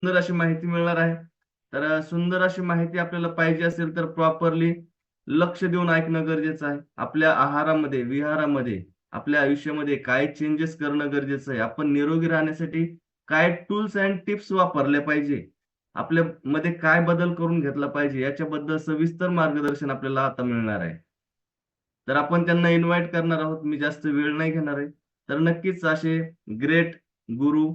सुंदर अशी माहिती मिळणार आहे. तर सुंदर अशी माहिती आपल्याला पाहिजे असेल तर प्रॉपरली लक्ष देऊन ऐकणं गरजेचं आहे. आपल्या आहारामध्ये, विहारामध्ये, आपल्या आयुष्यामध्ये काय चेंजेस करणं गरजेचं आहे. आपण निरोगी राहण्यासाठी काय टूल्स अँड टिप्स वापरल्या पाहिजे, आपल्या मध्ये काय बदल करून घेतला पाहिजे, याच्याबद्दल सविस्तर मार्गदर्शन आपल्याला आता मिळणार आहे. तर आपण त्यांना इन्व्हाइट करणार आहोत. मी जास्त वेळ नाही घेणार आहे. तर नक्कीच असे ग्रेट गुरु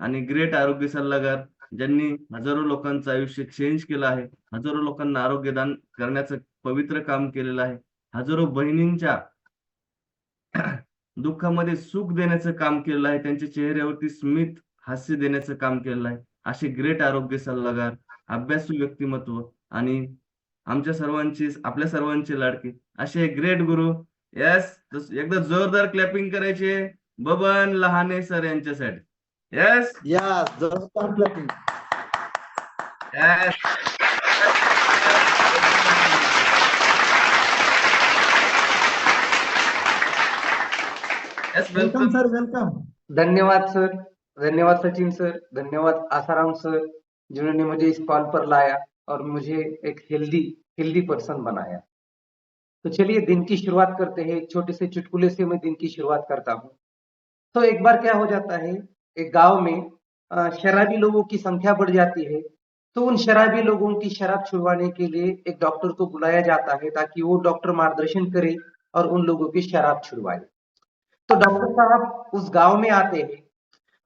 आणि ग्रेट आरोग्य सल्लागार, ज्यांनी हजारो लोकांचं आयुष्य चेंज केलं आहे, हजारो लोकांना आरोग्यदान करण्याचं पवित्र काम केलेलं आहे, हजारो बहिणींच्या दुःखामध्ये सुख देण्याचं काम केलेलं आहे, त्यांच्या चेहऱ्यावरती स्मित हास्य देण्याचं काम केलेलं आहे. असे ग्रेट आरोग्य सल्लागार, अभ्यासू व्यक्तिमत्व आणि आमच्या सर्वांची, आपल्या सर्वांचे लाडके असे ग्रेट गुरु. येस, एकदा जोरदार क्लॅपिंग करायचे बबन लहाने सर यांच्यासाठी. येस या जोरदार clapping. Yes. Welcome sir, welcome. धन्यवाद सर, धन्यवाद सचिन सर, धन्यवाद आसाराम सर, जिन्होंने मुझे इस कॉल पर लाया और मुझे एक हेल्दी पर्सन बनाया। तो चलिए दिन की शुरुआत करते हैं। एक छोटे से चुटकुले से मैं दिन की शुरुआत करता हूँ। तो एक बार क्या हो जाता है, एक गांव में शराबी लोगों की संख्या बढ़ जाती है। तो उन शराबी लोगों की शराब छुड़वाने के लिए एक डॉक्टर को बुलाया जाता है, ताकि वो डॉक्टर मार्गदर्शन करे और उन लोगों की शराब छुड़वाए। तो डॉक्टर साहब उस गांव में आते हैं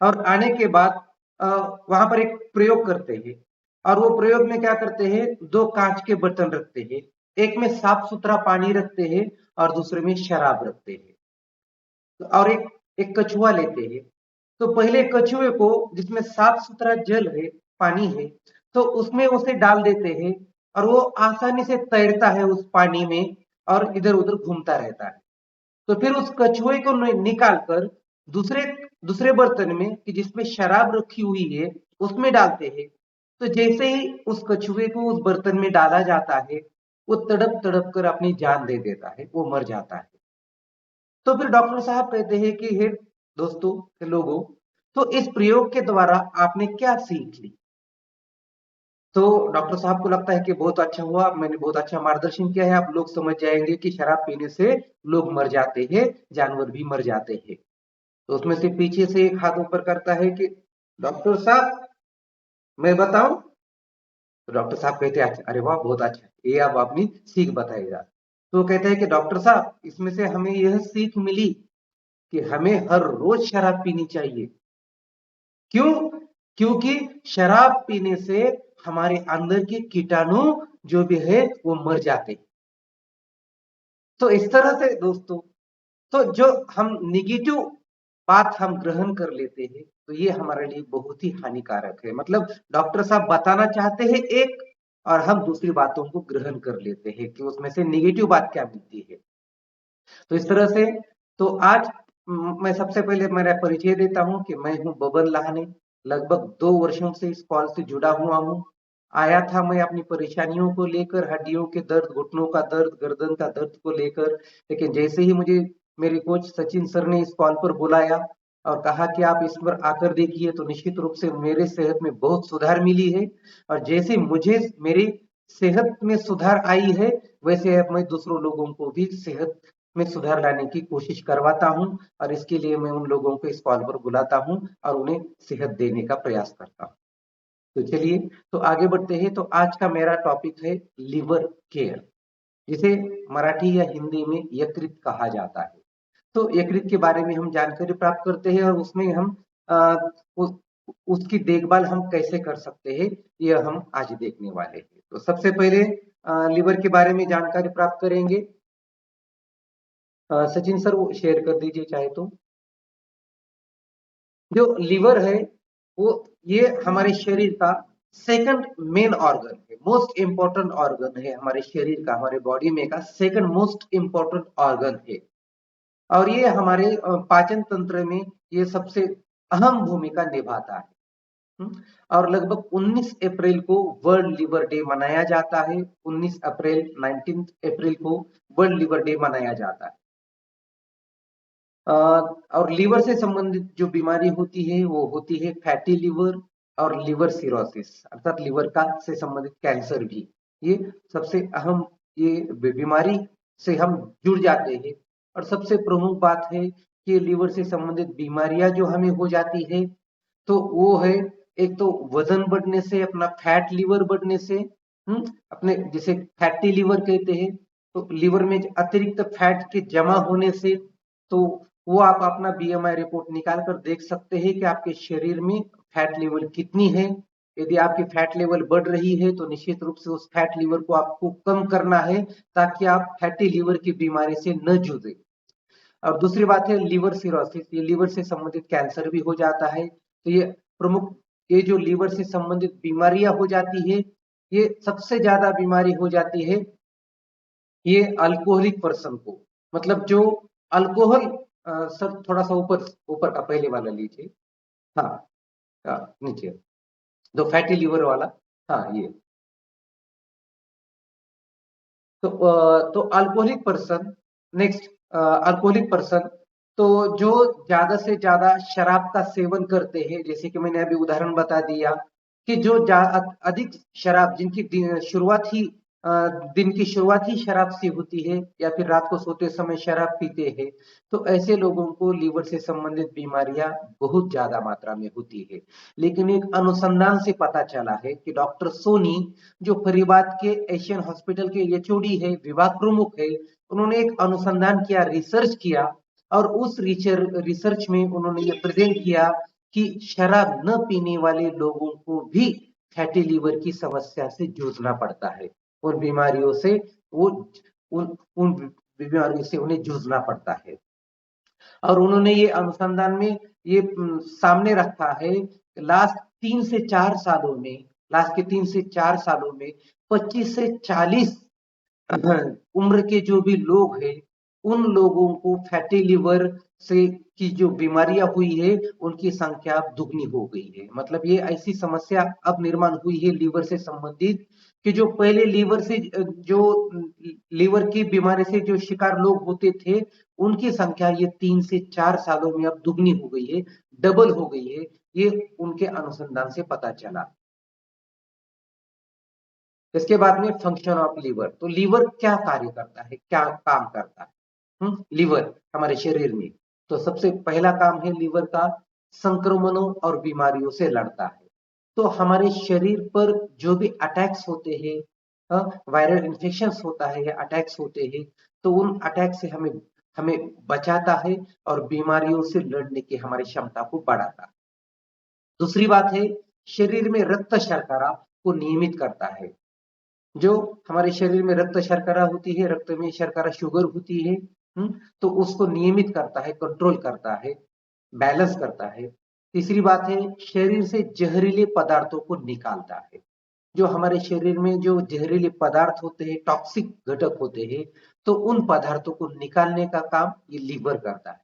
और आने के बाद वहां पर एक प्रयोग करते हैं। और वो प्रयोग में क्या करते हैं, दो कांच के बर्तन रखते हैं, एक में साफ सुथरा पानी रखते हैं और दूसरे में शराब रखते हैं। और एक कछुआ लेते हैं। तो पहले कछुए को, जिसमें साफ सुथरा जल है, पानी है, तो उसमें उसे डाल देते हैं और वो आसानी से तैरता है उस पानी में और इधर उधर घूमता रहता है। तो फिर उस कछुए को निकाल कर दूसरे दूसरे बर्तन में, कि जिसमें शराब रखी हुई है, उसमें डालते हैं। तो जैसे ही उस कछुए को उस बर्तन में डाला जाता है, वो तड़प तड़प कर अपनी जान दे देता है, वो मर जाता है। तो फिर डॉक्टर साहब कहते हैं कि हे दोस्तों, हे लोगों, तो इस प्रयोग के द्वारा आपने क्या सीख ली? तो डॉक्टर साहब को लगता है कि बहुत अच्छा हुआ, मैंने बहुत अच्छा मार्गदर्शन किया है, आप लोग समझ जाएंगे कि शराब पीने से लोग मर जाते हैं, जानवर भी मर जाते हैं। तो उसमें से पीछे से एक हाथ ऊपर करता है कि डॉक्टर साहब, मैं बताऊं? तो डॉक्टर साहब कहते हैं, अरे वाह, बहुत अच्छा, ये आप अपनी सीख बताइएगा। तो वो कहते हैं कि डॉक्टर साहब, इसमें से हमें यह सीख मिली कि हमें हर रोज शराब पीनी चाहिए। क्यों? क्योंकि शराब पीने से हमारे अंदर के कीटाणु जो भी है वो मर जाते। तो इस तरह से दोस्तों, तो जो हम निगेटिव बात हम ग्रहण कर लेते हैं, तो ये हमारे लिए बहुत ही हानिकारक है। मतलब डॉक्टर साहब बताना चाहते हैं एक, और हम दूसरी बातों को ग्रहण कर लेते हैं कि उसमें से निगेटिव बात क्या मिलती है। तो इस तरह से, तो आज मैं सबसे पहले मेरा परिचय देता हूं कि मैं हूं बबन लाहने। लगभग 2 वर्षों से इस कॉल से जुड़ा हुआ हूं। आया था मैं अपनी परेशानियों को लेकर, हड्डियों के दर्द, घुटनों का दर्द, गर्दन का दर्द को लेकर। लेकिन जैसे ही मुझे मेरे कोच सचिन सर ने इस कॉल पर बुलाया और कहा कि आप इस पर आकर देखिए, तो निश्चित रूप से मेरे सेहत में बहुत सुधार मिली है। और जैसे मुझे मेरी सेहत में सुधार आई है, वैसे अब मैं दूसरों लोगों को भी सेहत में सुधार लाने की कोशिश करवाता हूं। और इसके लिए मैं उन लोगों को इस कॉल पर बुलाता हूं और उन्हें सेहत देने का प्रयास करता हूं। तो चलिए, तो आगे बढ़ते हैं। तो आज का मेरा टॉपिक है लिवर केयर, जिसे मराठी या हिंदी में यकृत कहा जाता है। तो यकृत के बारे में हम जानकारी प्राप्त करते हैं और उसमें हम उसकी देखभाल हम कैसे कर सकते हैं, यह हम आज देखने वाले हैं। तो सबसे पहले लिवर के बारे में जानकारी प्राप्त करेंगे। सचिन सर वो शेयर कर दीजिए चाहे तो। जो लिवर है, वो ये हमारे शरीर का सेकंड मेन ऑर्गन है, मोस्ट इंपॉर्टेंट ऑर्गन है हमारे शरीर का, हमारे बॉडी में का सेकंड मोस्ट इंपॉर्टेंट ऑर्गन है। और ये हमारे पाचन तंत्र में ये सबसे अहम भूमिका निभाता है। और लगभग 19 अप्रैल को वर्ल्ड लिवर डे मनाया जाता है। 19 अप्रैल 19 अप्रैल को वर्ल्ड लिवर डे मनाया जाता है। और लीवर से संबंधित जो बीमारी होती है वो होती है फैटी लिवर, और लिवर सिरोसिस अर्थात लिवर का से संबंधित कैंसर भी, ये सबसे अहम ये बीमारी से हम जुड़ जाते हैं। और सबसे प्रमुख बात है कि लिवर से संबंधित बीमारियां जो हमें हो जाती है तो वो है एक तो वजन बढ़ने से, अपना फैट लीवर बढ़ने से, अपने जिसे फैटी लीवर कहते हैं, तो लीवर में अतिरिक्त फैट के जमा होने से। तो वो आप अपना बीएमआई रिपोर्ट निकाल कर देख सकते हैं कि आपके शरीर में फैट लेवल कितनी है। यदि आपकी फैट लेवल बढ़ रही है तो निश्चित रूप से उस फैट लीवर को आपको कम करना है ताकि आप फैटी लीवर की बीमारी से न जूझे। और दूसरी बात है लिवर सिरोसिस, ये लीवर से संबंधित कैंसर भी हो जाता है। तो ये प्रमुख, ये जो लीवर से संबंधित बीमारियां हो जाती है, ये सबसे ज्यादा बीमारी हो जाती है ये अल्कोहलिक पर्सन को, मतलब जो अल्कोहल, सर थोड़ा सा ऊपर ऊपर का पहले वाला लीजिए, हाँ, नीचे, जो फैटी लिवर वाला, हाँ ये, तो alcoholic person, next alcoholic person, तो जो ज्यादा से ज्यादा शराब का सेवन करते हैं, जैसे कि मैंने अभी उदाहरण बता दिया कि जो अधिक शराब, जिनकी शुरुआत ही दिन की शुरुआत ही शराब से होती है या फिर रात को सोते समय शराब पीते हैं, तो ऐसे लोगों को लीवर से संबंधित बीमारियां बहुत ज्यादा मात्रा में होती है। लेकिन एक अनुसंधान से पता चला है कि डॉक्टर सोनी, जो फरीदाबाद के एशियन हॉस्पिटल के एचओडी है, विभाग प्रमुख है, उन्होंने एक अनुसंधान किया, रिसर्च किया, और उस रिसर्च में उन्होंने ये प्रेजेंट किया कि शराब न पीने वाले लोगों को भी फैटी लीवर की समस्या से जूझना पड़ता है, उन बीमारियों से वो उन बीमारियों से उन्हें जूझना पड़ता है। और उन्होंने ये अनुसंधान में ये सामने रखा है, लास्ट 3 से 4 सालों में, लास्ट के 3 से 4 सालों में 25 से 40 उम्र के जो भी लोग हैं, उन लोगों को फैटी लिवर से की जो बीमारियां हुई है उनकी संख्या अब दुगनी हो गई है। मतलब ये ऐसी समस्या अब निर्माण हुई है लीवर से संबंधित कि जो पहले लीवर से जो लीवर की बीमारी से जो शिकार लोग होते थे, उनकी संख्या ये 3 से 4 सालों में अब दुगनी हो गई है, डबल हो गई है। ये उनके अनुसंधान से पता चला। इसके बाद में फंक्शन ऑफ लीवर, तो लीवर क्या कार्य करता है, क्या काम करता है लीवर हमारे शरीर में। तो सबसे पहला काम है लीवर का, संक्रमणों और बीमारियों से लड़ता है। तो हमारे शरीर पर जो भी अटैक्स होते हैं, वायरल इन्फेक्शन होता है या अटैक्स होते हैं, तो उन अटैक से हमें हमें बचाता है और बीमारियों से लड़ने की हमारी क्षमता को बढ़ाता है। दूसरी बात है, शरीर में रक्त शर्करा को नियमित करता है। जो हमारे शरीर में रक्त शर्करा होती है, रक्त में शर्करा शुगर होती है, तो उसको नियमित करता है, कंट्रोल करता है, बैलेंस करता है। तीसरी बात है, शरीर से जहरीले पदार्थों को निकालता है। जो हमारे शरीर में जो जहरीले पदार्थ होते हैं, टॉक्सिक घटक होते हैं, तो उन पदार्थों को निकालने का काम ये लीवर करता है।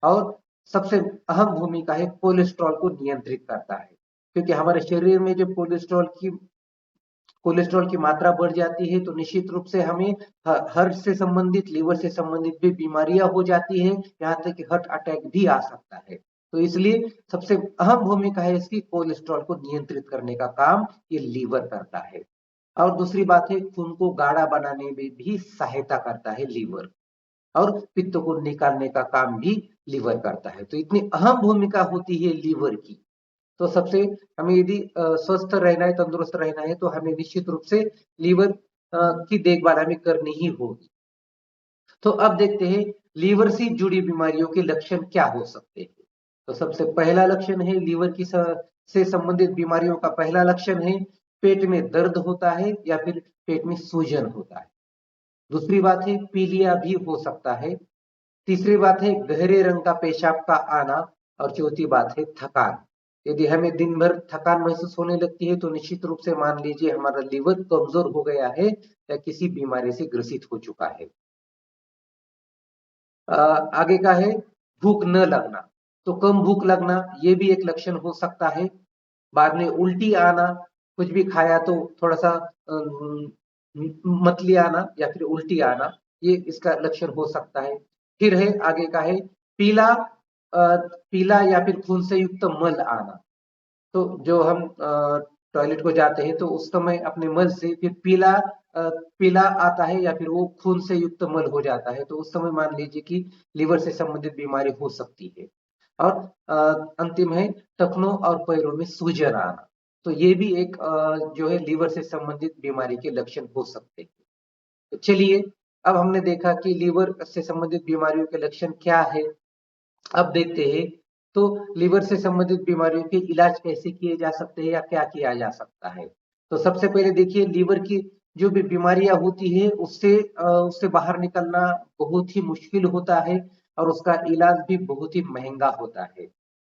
और सबसे अहम भूमिका है, कोलेस्ट्रॉल को नियंत्रित करता है, क्योंकि हमारे शरीर में जो कोलेस्ट्रॉल की मात्रा बढ़ जाती है तो निश्चित रूप से हमें हार्ट से संबंधित, लीवर से संबंधित भी बीमारियां हो जाती है, यहाँ तक कि हार्ट अटैक भी आ सकता है। तो इसलिए सबसे अहम भूमिका है इसकी, कोलेस्ट्रॉल को नियंत्रित करने का काम ये लीवर करता है। और दूसरी बात है, खून को गाढ़ा बनाने में भी सहायता करता है लीवर, और पित्त को निकालने का काम भी लीवर करता है। तो इतनी अहम भूमिका होती है लीवर की। तो सबसे हमें यदि स्वस्थ रहना है, तंदुरुस्त रहना है, तो हमें निश्चित रूप से लीवर की देखभाल हमें करनी ही होगी। तो अब देखते हैं लीवर से जुड़ी बीमारियों के लक्षण क्या हो सकते हैं। तो सबसे पहला लक्षण है लीवर की से संबंधित बीमारियों का पहला लक्षण है, पेट में दर्द होता है या फिर पेट में सूजन होता है। दूसरी बात है, पीलिया भी हो सकता है। तीसरी बात है, गहरे रंग का पेशाब का आना। और चौथी बात है, थकान। यदि हमें दिन भर थकान महसूस होने लगती है तो निश्चित रूप से मान लीजिए हमारा लीवर कमजोर हो गया है या किसी बीमारी से ग्रसित हो चुका है। आगे का है, भूख न लगना। तो कम भूख लगना ये भी एक लक्षण हो सकता है। बाद में उल्टी आना, कुछ भी खाया तो थोड़ा सा मतली आना या फिर उल्टी आना, ये इसका लक्षण हो सकता है। फिर है आगे का है, पीला या फिर खून से युक्त मल आना। तो जो हम टॉयलेट को जाते हैं तो उस समय अपने मल से फिर पीला आता है या फिर वो खून से युक्त मल हो जाता है, तो उस समय मान लीजिए कि लीवर से संबंधित बीमारी हो सकती है। और अंतिम है टखनों और पैरों में सूजन आना, तो ये भी एक जो है लीवर से संबंधित बीमारी के लक्षण हो सकते हैं। तो चलिए, अब हमने देखा कि लीवर से संबंधित बीमारियों के लक्षण क्या है। अब देखते हैं तो लीवर से संबंधित बीमारियों के इलाज कैसे किए जा सकते हैं या क्या किया जा सकता है। तो सबसे पहले देखिए, लीवर की जो भी बीमारियां होती है उससे बाहर निकलना बहुत ही मुश्किल होता है और उसका इलाज भी बहुत ही महंगा होता है।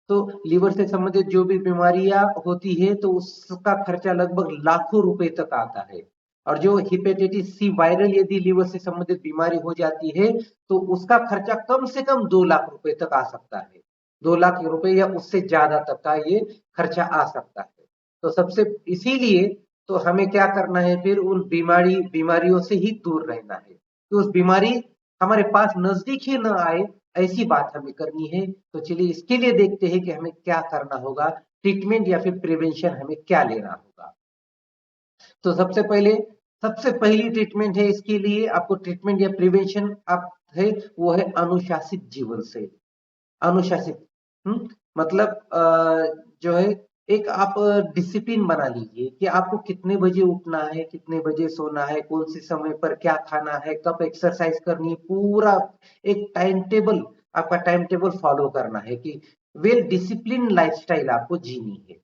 तो लीवर से संबंधित जो भी बीमारियां होती है तो उसका खर्चा लगभग लाखों रुपए तक आता है। और जो हेपेटाइटिस सी वायरल यदि लीवर से संबंधित बीमारी हो जाती है तो उसका खर्चा कम से कम 2 लाख रुपए तक आ सकता है। 2 लाख रुपए या उससे ज्यादा तक का ये खर्चा आ सकता है। तो सबसे इसीलिए तो हमें क्या करना है, फिर उन बीमारियों से ही दूर रहना है कि उस बीमारी हमारे पास नजदीक ही न आए, ऐसी बात हमें करनी है। तो चलिए इसके लिए देखते हैं कि हमें क्या करना होगा, ट्रीटमेंट या फिर प्रिवेंशन हमें क्या लेना होगा। तो सबसे पहली ट्रीटमेंट है इसके लिए, आपको ट्रीटमेंट या प्रिवेंशन आप है वो है अनुशासित जीवन शैली। अनुशासित मतलब जो है एक आप डिसिप्लिन बना लीजिए कि आपको कितने बजे उठना है, कितने बजे सोना है, कौन से समय पर क्या खाना है, कब एक्सरसाइज करनी है, पूरा एक आपका टाइम टेबल फॉलो करना है कि वेल डिसिप्लिन लाइफस्टाइल आपको जीनी है।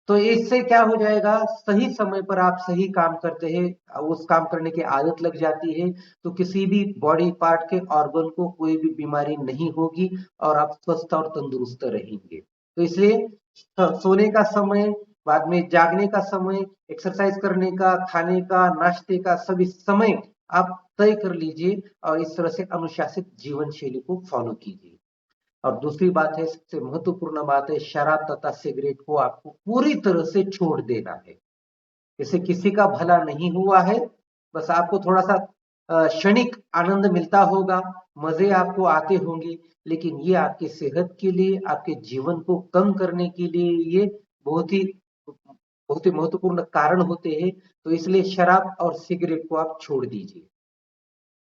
तो इससे क्या हो जाएगा, सही समय पर आप सही काम करते हैं, उस काम करने की आदत लग जाती है तो किसी भी बॉडी पार्ट के ऑर्गन को कोई भी बीमारी नहीं होगी और आप स्वस्थ और तंदुरुस्त रहेंगे। तो इसलिए सोने का समय, बाद में जागने का समय, एक्सरसाइज करने का, खाने का, नाश्ते का सभी समय आप तय कर लीजिए और इस तरह से अनुशासित जीवन शैली को फॉलो कीजिए। और दूसरी बात है, सबसे महत्वपूर्ण बात है, शराब तथा सिगरेट को आपको पूरी तरह से छोड़ देना है। इससे किसी का भला नहीं हुआ है, बस आपको थोड़ा सा क्षणिक आनंद मिलता होगा, मजे आपको आते होंगे, लेकिन ये आपकी सेहत के लिए, आपके जीवन को कम करने के लिए ये बहुत ही महत्वपूर्ण कारण होते हैं। तो इसलिए शराब और सिगरेट को आप छोड़ दीजिए।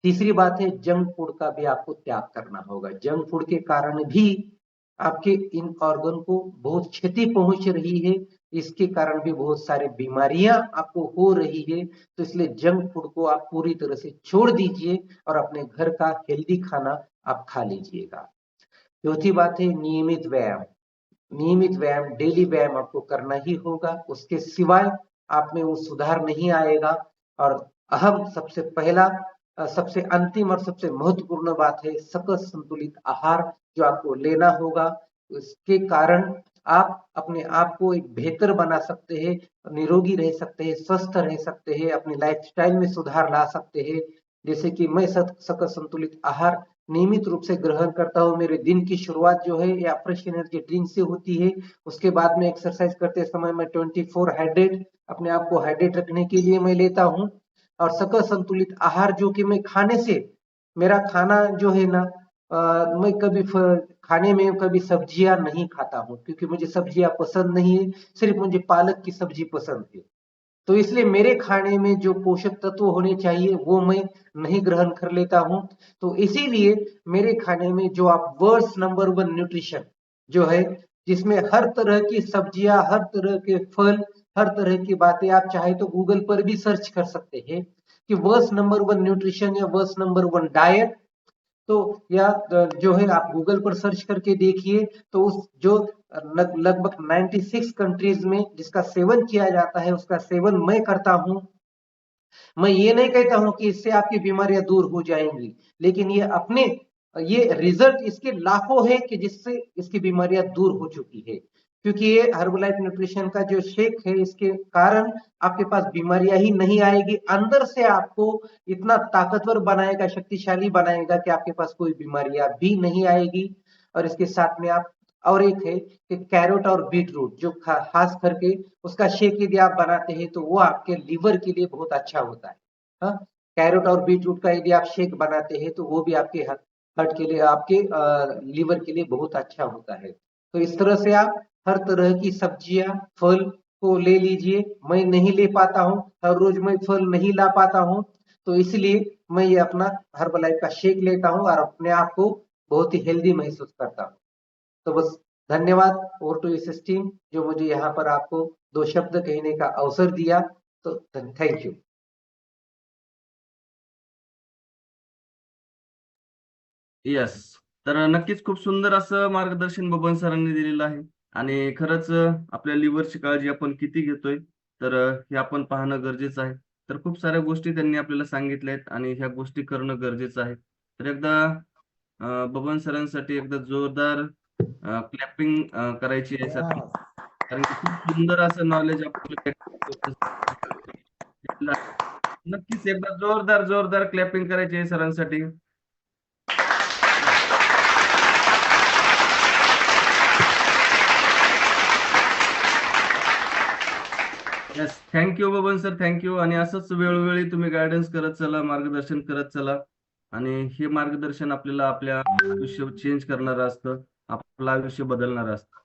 तीसरी बात है, जंक फूड का भी आपको त्याग करना होगा। जंक फूड के कारण भी आपके इन ऑर्गन को बहुत क्षति पहुंच रही है, इसके कारण भी बहुत सारी बीमारियां आपको हो रही है। तो इसलिए जंक फूड को आप पूरी तरह से छोड़ दीजिए और अपने घर का हेल्दी खाना आप खा लीजिएगा। चौथी बात है, नियमित व्यायाम। नियमित व्यायाम, डेली व्यायाम आपको करना ही होगा, उसके सिवाय आप में वो सुधार नहीं आएगा। और अहम सबसे अंतिम और सबसे महत्वपूर्ण बात है, सकल संतुलित आहार जो आपको लेना होगा। इसके कारण आप अपने आप को एक बेहतर बना सकते हैं, निरोगी रह सकते हैं, स्वस्थ रह सकते हैं, अपनी लाइफस्टाइल में सुधार ला सकते हैं। जैसे कि मैं सकल संतुलित आहार नियमित रूप से ग्रहण करता हूँ। मेरे दिन की शुरुआत जो है या फ्रेश एनर्जी ड्रिंक से होती है। उसके बाद में एक्सरसाइज करते समय मैं 24 हाइड्रेट, अपने आप को हाइड्रेट रखने के लिए मैं लेता हूँ। और सकल संतुलित आहार जो कि मैं खाने से, मेरा खाना जो है ना, मैं खाने में कभी सब्जियां नहीं खाता हूँ क्योंकि मुझे सब्जियां पसंद नहीं है, सिर्फ मुझे पालक की सब्जी पसंद है। तो इसलिए मेरे खाने में जो पोषक तत्व होने चाहिए वो मैं नहीं ग्रहण कर लेता हूं। तो इसीलिए मेरे खाने में जो आप वर्ल्ड नंबर 1 न्यूट्रिशन जो है, जिसमें हर तरह की सब्जियां, हर तरह के फल, हर तरह की बातें, आप चाहे तो गूगल पर भी सर्च कर सकते हैं कि वर्ल्ड नंबर 1 न्यूट्रिशन या वर्ल्ड नंबर 1 डाइट। तो या जो है आप गूगल पर सर्च करके देखिए, तो उस जो लगभग 96 कंट्रीज में जिसका सेवन किया जाता है उसका सेवन मैं करता हूं। मैं ये नहीं कहता हूं कि इससे आपकी बीमारियां दूर हो जाएंगी, लेकिन ये रिजल्ट इसके लाखों है कि जिससे इसकी बीमारियां दूर हो चुकी है। क्योंकि ये हर्बलाइफ न्यूट्रिशन का जो शेक है, इसके कारण आपके पास बीमारियां ही नहीं आएगी, अंदर से आपको इतना ताकतवर बनाएगा, शक्तिशाली बनाएगा कि आपके पास कोई बीमारियां भी नहीं आएगी। और इसके साथ में आप और एक है कि कैरोट और बीट रूट जो खास करके उसका शेक यदि आप बनाते हैं तो वो आपके लीवर के लिए बहुत अच्छा होता है। हाँ, कैरोट और बीट रूट का यदि आप शेक बनाते हैं तो वो भी आपके हार्ट के लिए, आपके लीवर के लिए बहुत अच्छा होता है। तो इस तरह से आप हर तरह की सब्जियां, फल को ले लीजिए। मैं नहीं ले पाता हूँ, हर रोज मैं फल नहीं ला पाता हूँ, तो इसलिए मैं ये अपना हर्बलाइफ का शेक लेता हूँ और अपने आप को बहुत ही हेल्दी महसूस करता हूँ। तो बस धन्यवाद और टू एस टीम जो मुझे यहाँ पर आपको 2 शब्द कहने का अवसर दिया, तो थैंक यू। येस. तर नक्कीच खूप सुंदर असं मार्गदर्शन बबन सरांनी दिलेलं आहे. आणि खरंच आपल्या लिव्हरची काळजी आपण किती घेतोय, तर हे आपण पाहणं गरजेचं आहे. तर खूप साऱ्या गोष्टी त्यांनी आपल्याला सांगितल्या आहेत आणि ह्या गोष्टी करणं गरजेचं आहे. तर एकदा बबन सरांसाठी एकदा जोरदार क्लॅपिंग करायची आहे सर. कारण की खूप सुंदर असं नॉलेज आपल्याला नक्कीच एकदा जोरदार जोरदार क्लॅपिंग करायची आहे सरांसाठी. Yes, thank you Baban sir, thank you. आणि असंच वेळोवेळी तुम्ही गायडन्स करत चला, मार्गदर्शन करत चला. आणि हे मार्गदर्शन आपल्याला आपल्या आयुष्य चेंज करणारं असतं, आपलं आयुष्य बदलणारं असतं.